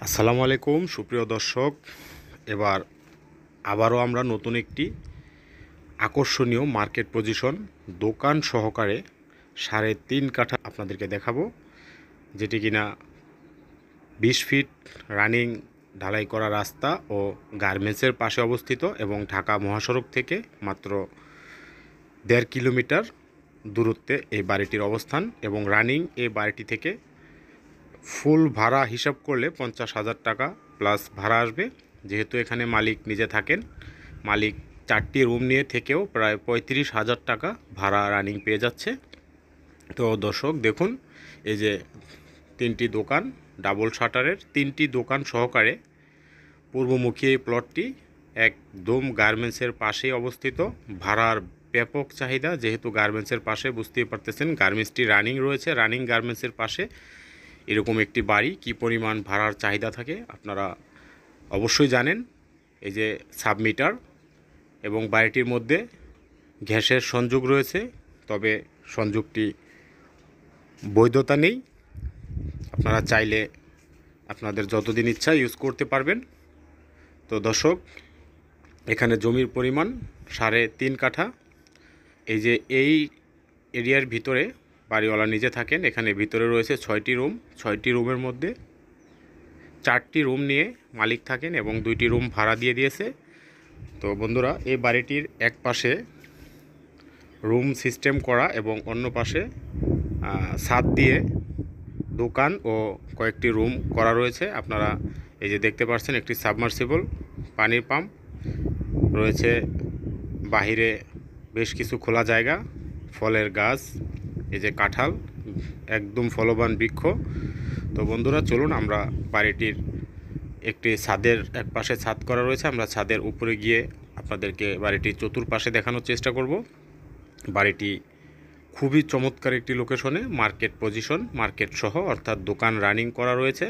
আসসালামু আলাইকুম সুপ্রিয় দর্শক। এবার আবারও আমরা নতুন একটি আকর্ষণীয় মার্কেট পজিশন দোকান সহকারে 3.5 কাঠা আপনাদেরকে দেখাবো, যেটি কিনা 20 ফিট রানিং ঢালাই করা রাস্তা ও গার্মেন্টসের পাশে অবস্থিত এবং ঢাকা মহাসড়ক থেকে মাত্র 1.5 কিলোমিটার দূরত্বে এই বাড়িটির অবস্থান। এবং রানিং এই বাড়িটি থেকে ফুল ভাড়া হিসাব করলে 50,000 টাকা প্লাস ভাড়া আসবে। যেহেতু এখানে মালিক নিজে থাকেন, মালিক 4টি রুম নিয়ে থেকেও প্রায় 35,000 টাকা ভাড়া রানিং পেয়ে যাচ্ছে। তো দর্শক দেখুন, এই যে 3টি দোকান, ডাবল শাটারের 3টি দোকান সহকারে পূর্বমুখী এই প্লটটি একদম গার্মেন্টসের পাশেই অবস্থিত। ভাড়ার ব্যাপক চাহিদা, যেহেতু গার্মেন্টসের পাশে বুঝতেই পারতেছেন গার্মেন্টসটি রানিং রয়েছে। রানিং গার্মেন্টসের পাশে এরকম একটি বাড়ি কি পরিমাণ ভাড়ার চাহিদা থাকে আপনারা অবশ্যই জানেন। এই যে সাবমিটার এবং বাড়িটির মধ্যে গ্যাসের সংযোগ রয়েছে, তবে সংযোগটি বৈধতা নেই। আপনারা চাইলে আপনাদের যতদিন ইচ্ছা ইউজ করতে পারবেন। তো দর্শক, এখানে জমির পরিমাণ 3.5 কাঠা। এই যে এই এরিয়ার ভিতরে বাড়িওয়ালা নিজে থাকেন। এখানে ভিতরে রয়েছে 6টি রুম। 6টি রুমের মধ্যে 4টি রুম নিয়ে মালিক থাকেন এবং 2টি রুম ভাড়া দিয়ে দিয়েছে। তো বন্ধুরা, এই বাড়িটির এক পাশে রুম সিস্টেম করা এবং অন্য পাশে ছাদ দিয়ে দোকান ও কয়েকটি রুম করা রয়েছে। আপনারা এই যে দেখতে পাচ্ছেন, একটি সাবমার্সিবল পানির পাম্প রয়েছে। বাহিরে বেশ কিছু খোলা জায়গা, ফলের গাছ, এই যে কাঁঠাল, একদম ফলবান বৃক্ষ। তো বন্ধুরা চলুন, আমরা বাড়িটির একটি ছাদের এক পাশে ছাদ করা রয়েছে, আমরা ছাদের উপরে গিয়ে আপনাদেরকে বাড়িটির চতুর্পাশে দেখানোর চেষ্টা করব। বাড়িটি খুবই চমৎকার একটি লোকেশনে, মার্কেট পজিশন, মার্কেট সহ, অর্থাৎ দোকান রানিং করা রয়েছে।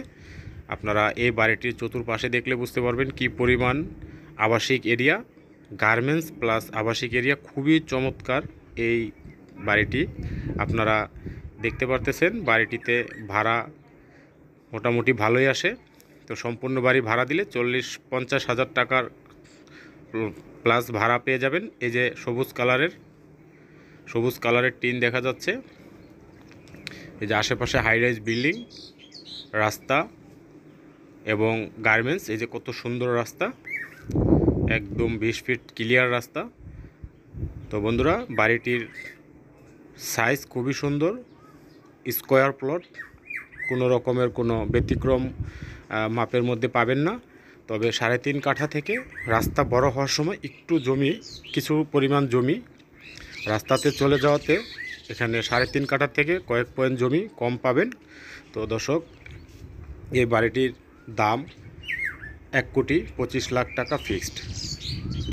আপনারা এই বাড়িটির চতুর্পাশে দেখলে বুঝতে পারবেন কি পরিমাণ আবাসিক এরিয়া, গার্মেন্টস প্লাস আবাসিক এরিয়া। খুবই চমৎকার এই বাড়িটি, আপনারা দেখতে পারতেছেন। বাড়িটিতে ভাড়া মোটামুটি ভালোই আসে। তো সম্পূর্ণ বাড়ি ভাড়া দিলে 40-50 হাজার টাকার প্লাস ভাড়া পেয়ে যাবেন। এই যে সবুজ কালারের টিন দেখা যাচ্ছে। এই যে আশেপাশে হাইরাইজ বিল্ডিং, রাস্তা এবং গার্মেন্টস। এই যে কত সুন্দর রাস্তা, একদম 20 ফিট ক্লিয়ার রাস্তা। তো বন্ধুরা, বাড়িটির সাইজ খুবই সুন্দর, স্কোয়ার প্লট, কোনো রকমের কোনো ব্যতিক্রম মাপের মধ্যে পাবেন না। তবে 3.5 কাঠা থেকে রাস্তা বড় হওয়ার সময় একটু জমি, কিছু পরিমাণ জমি রাস্তাতে চলে যাওয়াতে এখানে 3.5 কাঠার থেকে কয়েক পয়েন্ট জমি কম পাবেন। তো দর্শক, এই বাড়িটির দাম 1,25,00,000 টাকা ফিক্সড।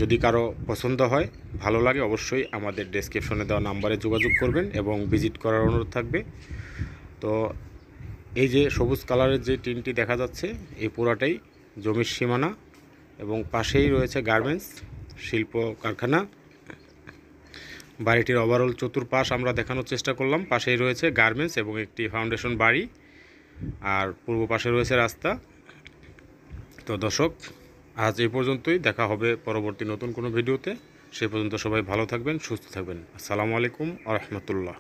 যদি কারো পছন্দ হয়, ভালো লাগে, অবশ্যই আমাদের ডেসক্রিপশনে দেওয়া নাম্বারে যোগাযোগ করবেন এবং ভিজিট করার অনুরোধ থাকবে। তো এই যে সবুজ কালারের যে টিনটি দেখা যাচ্ছে, এই পুরাটাই জমির সীমানা এবং পাশেই রয়েছে গার্মেন্টস শিল্প কারখানা। বাড়িটির ওভারঅল চতুর্পাশ আমরা দেখানোর চেষ্টা করলাম। পাশেই রয়েছে গার্মেন্টস এবং একটি ফাউন্ডেশন বাড়ি, আর পূর্ব পাশে রয়েছে রাস্তা। তো দর্শক, আজ এই পর্যন্তই, দেখা হবে পরবর্তী নতুন কোনো ভিডিওতে। সে পর্যন্ত সবাই ভালো থাকবেন, সুস্থ থাকবেন। আসসালামু আলাইকুম ওয়া রাহমাতুল্লাহ।